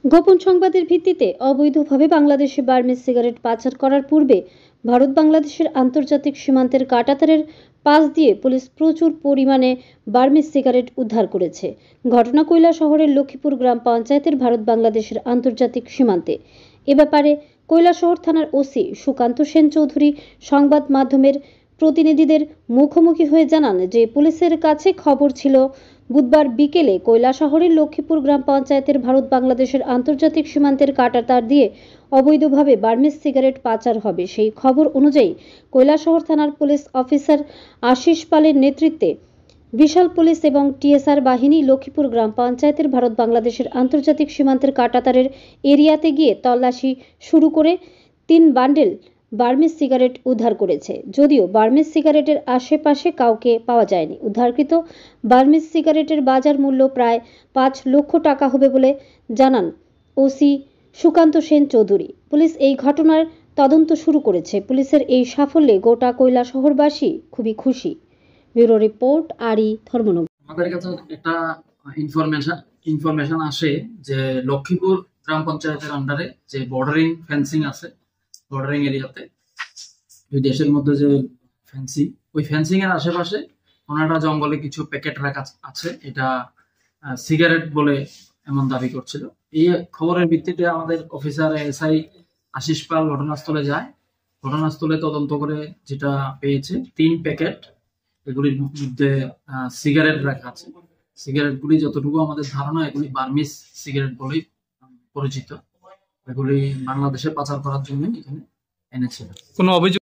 গোপন সংবাদের ভিত্তিতে অবৈধভাবে বাংলাদেশে বার্মিজ সিগারেট পাচার করার পূর্বে ভারত বাংলাদেশের আন্তর্জাতিক সীমান্তের কাঁটাতারের পাশ দিয়ে পুলিশ প্রচুর পরিমাণে বার্মিজ সিগারেট উদ্ধার করেছে। ঘটনা কৈলাসহরের লক্ষ্মীপুর গ্রাম পঞ্চায়েতের ভারত বাংলাদেশের আন্তর্জাতিক সীমান্তে। এ ব্যাপারে কৈলাসহর থানার ওসি সুকান্ত সেন চৌধুরী সংবাদ মাধ্যমের প্রতিনিধিদের মুখোমুখি হয়ে জানান যে পুলিশের কাছে খবর ছিল বুধবার বিকেলে কৈলাসহরের লক্ষ্মীপুর গ্রাম পঞ্চায়েতের ভারত বাংলাদেশের আন্তর্জাতিক সীমান্তের কাঁটাতার দিয়ে অবৈধভাবে বার্মিজ সিগারেট পাচার হবে। সেই খবর অনুযায়ী কৈলাসহর থানার পুলিশ অফিসার আশিস পালের নেতৃত্বে বিশাল পুলিশ এবং টিএসআর বাহিনী লক্ষ্মীপুর গ্রাম পঞ্চায়েতের ভারত বাংলাদেশের আন্তর্জাতিক সীমান্তের কাঁটাতারের এরিয়াতে গিয়ে তল্লাশি শুরু করে 3 বান্ডেল বার্মিজ সিগারেট উদ্ধার করেছে। যদিও বার্মিজ সিগারেটের আশেপাশে কাউকে পাওয়া যায়নি। উদ্ধারকৃত বার্মিজ সিগারেটের বাজার মূল্য প্রায় 5 লক্ষ টাকা হবে বলে জানান ওসি সুকান্ত সেন চৌধুরী। পুলিশ এই ঘটনার তদন্ত শুরু করেছে। পুলিশের এই সাফল্যে গোটা কৈলাসহরবাসী খুবই খুশি। ব্যুরো রিপোর্ট আরি ধর্মনগর। আমাদের কাছে একটা ইনফরমেশন আসে যে লক্ষ্মীপুর গ্রাম পঞ্চায়েতের আন্ডারে যে বর্ডারিং ফেন্সিং আছে, বর্ডারিং এরিয়াতে ওই দেশের মধ্যে যে ফেন্সিং, ওই ফেন্সিং এর আশেপাশে ওনারা জঙ্গলে কিছু প্যাকেট রাখা আছে, এটা সিগারেট বলে এমন দাবি করছিল। এই খবরের ভিত্তিতে আমাদের অফিসার এসআই আশিস পাল ঘটনাস্থলে যায়। ঘটনাস্থলে তদন্ত করে যেটা পেয়েছে 3 প্যাকেট, এগুলির মধ্যে সিগারেট রাখা আছে। সিগারেট গুলি যতটুকু আমাদের ধারণা এগুলি বার্মিজ সিগারেট বলেই পরিচিত। এগুলি বাংলাদেশে পাচার করার জন্য এখানে এনেছিল। কোনো অভিযোগ